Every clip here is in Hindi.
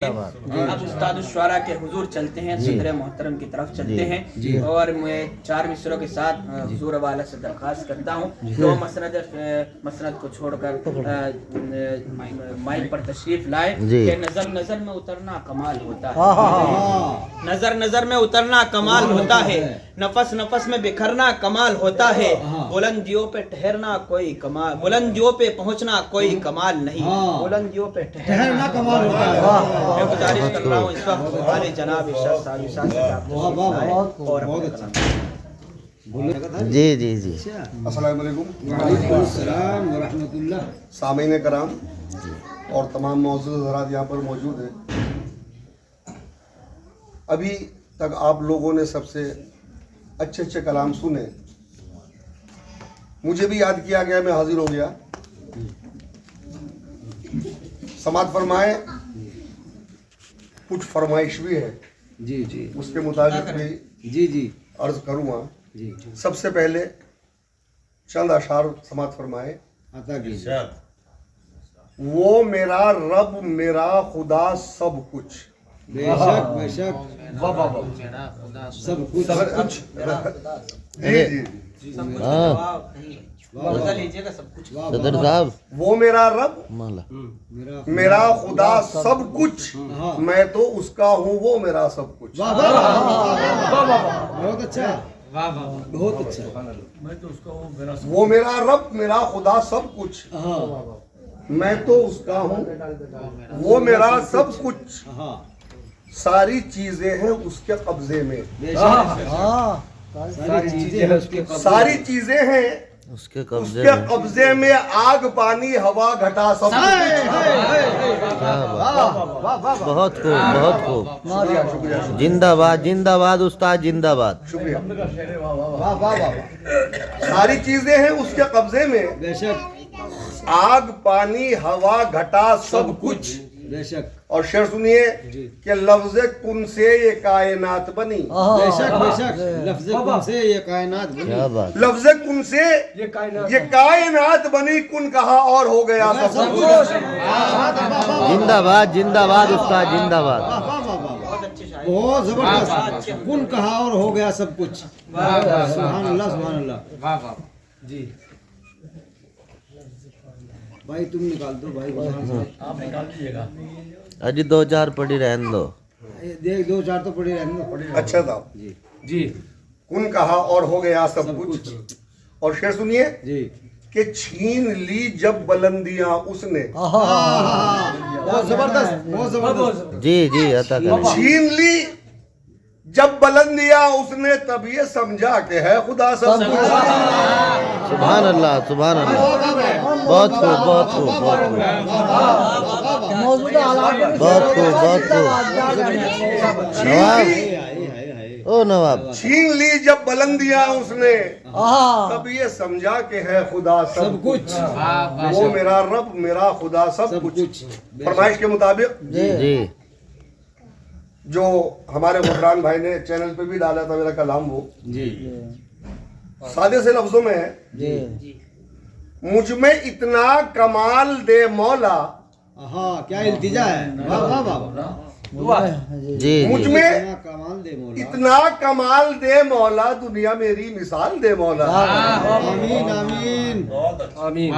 अब उस्ताद शुरा के हुजूर चलते हैं, सदर मोहतरम की तरफ चलते हैं और मैं 4 मिसरों के साथ हुजूर वाला से दरख्वास्त करता हूँ तो मसनद को छोड़कर माइक पर तशरीफ लाए कि नजर नजर में उतरना कमाल होता है, नजर नजर में उतरना कमाल होता है, नफस नफस में बिखरना कमाल होता है, बुलंदियों पे ठहरना कोई कमाल, बुलंदियों पे पहुँचना कोई कमाल नहीं, बुलंदियों पे ठहरना कमाल होता है। मैं गुजारिश कर रहा हूँ इस वक्त हमारे जनाब इरशाद साहब जी जी जी अस्सलाम वालेकुम वरहमतुल्लाह। सामीन कराम और तमाम मौजूद हज़रात यहाँ पर मौजूद हैं। अभी तक आप लोगों ने सबसे अच्छे अच्छे कलाम सुने, मुझे भी याद किया गया, मैं हाजिर हो गया। समात फरमाए, कुछ फरमाइश भी है जी जी, उसके मुताबिक भी जी जी अर्ज करूँगा। जी, सबसे पहले चंद अशार समात फरमाए। अता कीजिए। वो मेरा रब मेरा खुदा सब कुछ, बेशक बेशक सब कुछ जी जी सदर साहब, वो मेरा रब माला मेरा खुदा सब कुछ, मैं तो उसका हूँ वो मेरा सब कुछ। बहुत अच्छा, बहुत अच्छा। वो मेरा रब मेरा खुदा सब कुछ, मैं तो उसका हूँ वो मेरा सब कुछ, सारी चीजें हैं उसके कब्जे में, सारी चीजें हैं उसके उसके कब्जे में, आग पानी हवा घटा सब बहुत खूब बहुत खूब। जिंदाबाद जिंदाबाद उस्ताद जिंदाबाद। शुक्रिया। सारी चीजें हैं उसके कब्जे में, बेशक आग पानी हवा घटा सब कुछ। बेशक। और शेर सुनिए कि लफ्ज कुन से ये कायनात बनी, बेशक बेशक, लफ्ज़ कुन से ये कायनात बनी। क्या बात। लफ्ज कुन से ये कायनात बनी, कुन कहा और हो गया सब कुछ। जिंदाबाद जिंदाबाद उस्ताद जिंदाबाद। बहुत जबरदस्त, कुन कहा और हो गया सब कुछ। सुभान अल्लाह सुभान अल्लाह। जी भाई तुम निकाल दो भाई, आप निकाल दीजिएगा। अजी 2-4 पड़ी रहने दो। देख 2-4 तो पड़ी रहने दो। अच्छा साहब जी जी, कुन कहा और हो गया सब कुछ। और शेर सुनिए जी कि छीन ली जब बुलंदियां उसने, बहुत जबरदस्त, बहुत जबरदस्त। जी जी अता करें। छीन ली जब बुलंदियां उसने, तब ये समझा कि है खुदा सब कुछ। सुभान अल्लाह सुभान अल्लाह। बहुत खूब बहुत खूब बहुत खूब बहुत खूब बहुत खूब। नवाब ओ नवाब, छीन ली जब बुलंदियां उसने, तब ये समझा कि है खुदा सब कुछ। वो मेरा रब मेरा खुदा सब कुछ। फरमाइश के मुताबिक जी जो हमारे गुफरान भाई ने चैनल पे भी डाला था मेरा कलाम, वो जी सादे से लफ्जों में है, मुझ में इतना कमाल दे मौला, हाँ क्या इल्तिजा है। वाह वाह वाह, जी मुझ जी में कमाल दे मौला। इतना कमाल दे मौला, दुनिया मेरी मिसाल दे मौला। आमीन आमीन आमीन,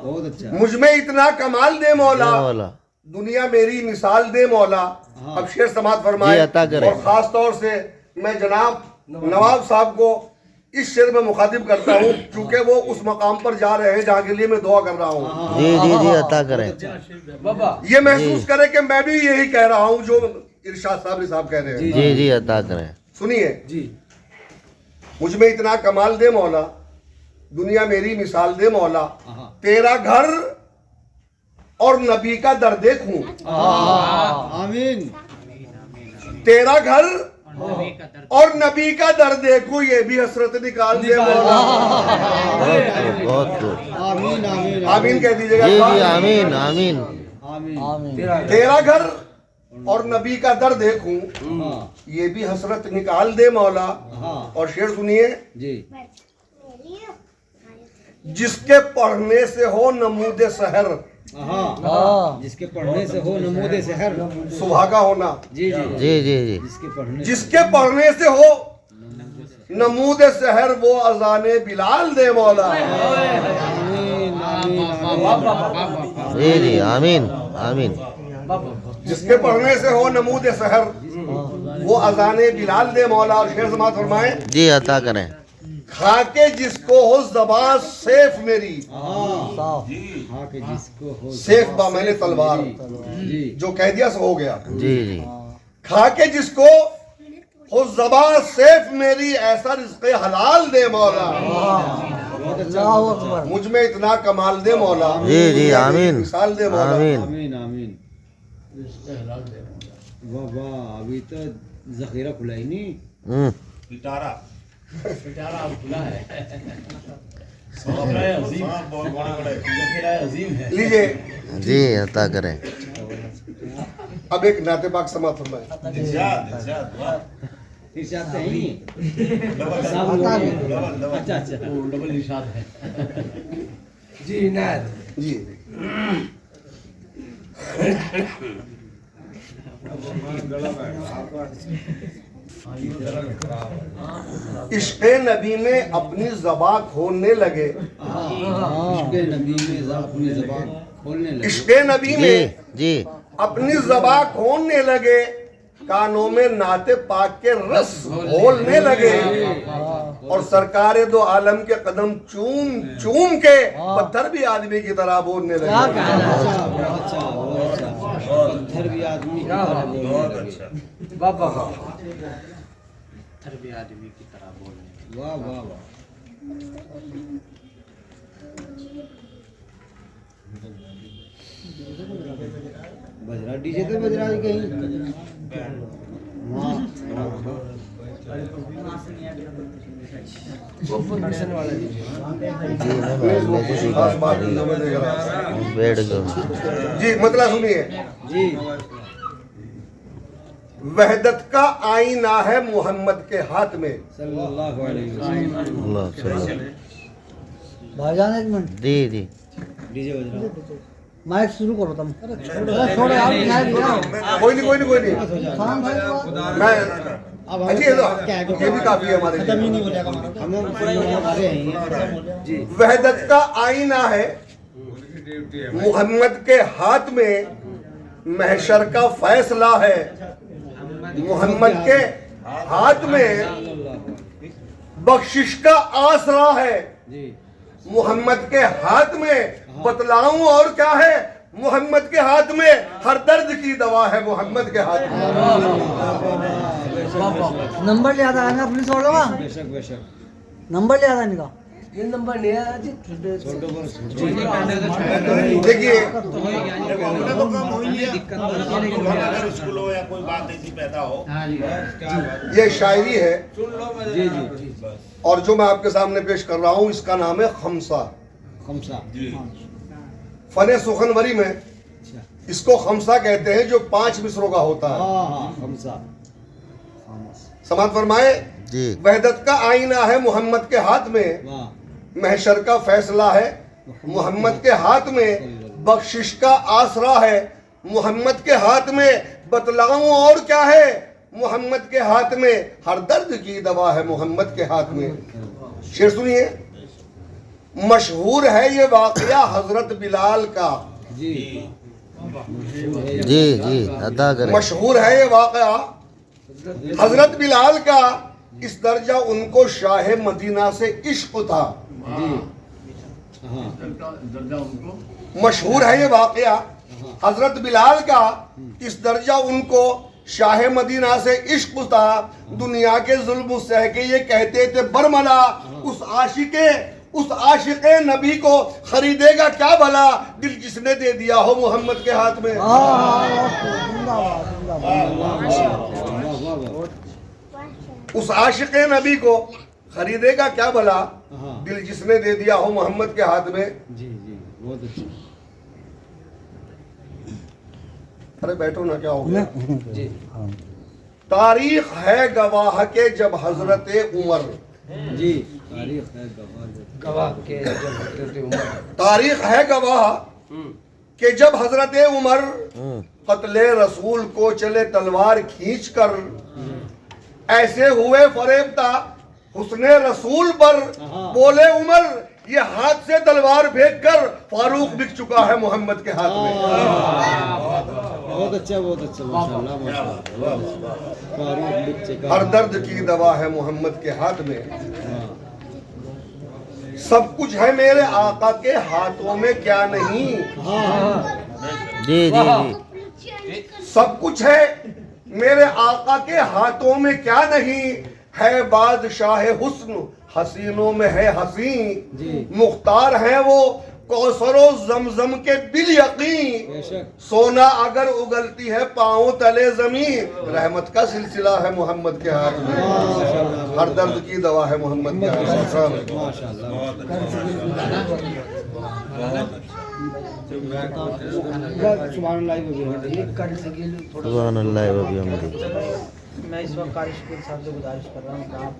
बहुत अच्छा। मुझ में इतना कमाल दे मौला, वाला दुनिया मेरी मिसाल दे मौला। अब शेर समात जी, फरमाए। अता करें। और खास तौर से मैं जनाब नवाब साहब को इस शेर में मुखातिब करता हूँ, क्योंकि वो उस मकाम पर जा रहे हैं जहाँ के लिए मैं दुआ कर रहा हूँ। जी जी जी अता करें। ये महसूस करें कि मैं भी यही कह रहा हूँ जो इरशाद साहब कह रहे हैं। जी जी अता करें। सुनिए, जी मुझ में इतना कमाल दे मौला, दुनिया मेरी मिसाल दे मौला, तेरा घर और नबी का दर देखूं, आमीन। तेरा घर और नबी का दर देखूं, ये भी हसरत निकाल दे मौला। बहुत खूब। आमीन आमीन आमीन कह दीजिएगा। जी जी आमीन आमीन। आमीन। तेरा घर और नबी का दर देखूं, ये भी हसरत निकाल दे मौला। और शेर सुनिए, जी जिसके पढ़ने से हो नमूद सहर, हाँ, जिसके पढ़ने से हो नमूदे सहर। सुबह का होना, जी जी जी जी जी जिसके पढ़ने से हो नमूद सहर वो अजाने बिलाल दे मौला। जी जी आमीन आमीन। जिसके पढ़ने से हो नमूद सहर वो अजाने बिलाल दे मौला। और शेर समात फरमाए, जी अता करें। खाके जिसको हो ज़बां सेफ मेरी, के जिसको हो सेफ बा मैंने तलवार, जी जो कह दिया सो हो गया। जी जी खाके जिसको हो ज़बां सेफ मेरी, ऐसा रिज़्क़े हलाल दे मौला। मुझ में इतना कमाल दे मौला। जी जी आमीन मिसाल दे मौला। आमीन। आमीन आमीन। वाह वाह, अभी तो जखीरा खुला ही नहीं। लीजिए जी अता करें। अब एक नाते पाक समात फरमाए। इरशाद तो है ही। अच्छा अच्छा, डबल इरशाद है। जी इनायत जी इश्क़ नबी में अपनी ज़बां खोलने लगे। इश्क़ नबी में अपनी ज़बान खोलने लगे। इश्क़ नबी जी में जी अपनी ज़बां खोलने लगे, कानों में नाते पाक के रस घोलने लगे। और सरकारे दो आलम के कदम चूम चूम के पत्थर भी आदमी की तरह बोलने लगे। अच्छा, पत्थर भी आदमी की तरह बोलने लगे। पत्थर भी आदमी की तरह बोलने लगे। वाह वाह वाह। बजरा डीजे तो बजरा ही कहीं। बैठ गए। जी मतलब सुनिए, जी वहदत का आईना है मोहम्मद के हाथ में। सल्लल्लाहु अलैहि वसल्लम। अल्लाह सल्लल्लाहु। भाईजान एक मिनट जी जी डीजे बज रहा। माइक शुरू करो तुम। छोड़ो यार, कोई नहीं खान भाई को मैं अजी ये भी काफी है हमारे लिए। जी वहदत का आईना है मोहम्मद के हाथ में, महशर का फैसला है मोहम्मद के हाथ में, बख्शिश का आसरा है जी मोहम्मद के हाथ में। बतलाऊं और क्या है मोहम्मद के हाथ में, हर दर्द की दवा है मोहम्मद के हाथ में। नंबर लिया था ना अपने छोड़ो का बेशक बेशक। नंबर लिया था इनका। देखिए ये शायरी है जी जी और जो मैं आपके सामने पेश कर रहा हूँ इसका नाम है खमसा। खमसा। फने सुखनवरी में इसको खमसा कहते हैं, जो 5 मिसरों का होता है। हाँ खमसा। समात फरमाए, जी वहदत का आईना है मोहम्मद के हाथ में, वाह महशर का फैसला है मोहम्मद के हाथ में, बख्शिश का आसरा है मोहम्मद के हाथ में। बतलाऊं और क्या है मोहम्मद के हाथ में, हर दर्द की दवा है मोहम्मद के हाथ में। शेर सुनिए, मशहूर है ये वाकया हजरत बिलाल का। जी जी जी अता करें। मशहूर है ये वाकया हजरत बिलाल का, इस दर्जा उनको शाह मदीना से इश्क था। जी मशहूर है ये वाकया हजरत बिलाल का, इस दर्जा उनको शाह मदीना से इश्क था। दुनिया के जुल्म सह के ये कहते थे बरमला, उस आशिके नबी को खरीदेगा क्या भला, दिल जिसने दे दिया हो मोहम्मद के हाथ में। उस आशिके नबी को खरीदेगा क्या भला, दिल जिसने दे दिया हो मोहम्मद के हाथ में। जी जी बहुत अच्छा। अरे बैठो ना, क्या हो गया। जी तारीख है गवाह के जब हजरत उमर, जी तारीख है गवाह के तारीख है गवाह कि जब हजरत उमर कत्ले रसूल को चले तलवार खींचकर, ऐसे हुए फरेबता हुस्ने रसूल पर, बोले उमर ये हाथ से तलवार फेंक कर फारूक बिक चुका है मोहम्मद के हाथ में। बहुत अच्छा माशाल्लाह माशाल्लाह। फारूक बिक चुका, हर दर्द की दवा है मोहम्मद के हाथ में। सब कुछ है मेरे आका के हाथों में, क्या नहीं? जी जी जी। सब कुछ है मेरे आका के हाथों में, क्या नहीं? है बादशाह हुस्न हसीनों में है हसी, मुख्तार है वो कौसरो जमजम के बिल यकीन। सोना अगर उगलती है पाँव तले जमीन, रहमत का सिलसिला है मोहम्मद के हाथ में। हर दर्द की दवा है मोहम्मद के हाथ में। सुभान अल्लाह व बिहम्दिही। मैं इस वक्त कारी शुक्र साहब से गुजारिश कर रहा हूँ कि आप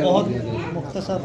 बहुत मुख्तसर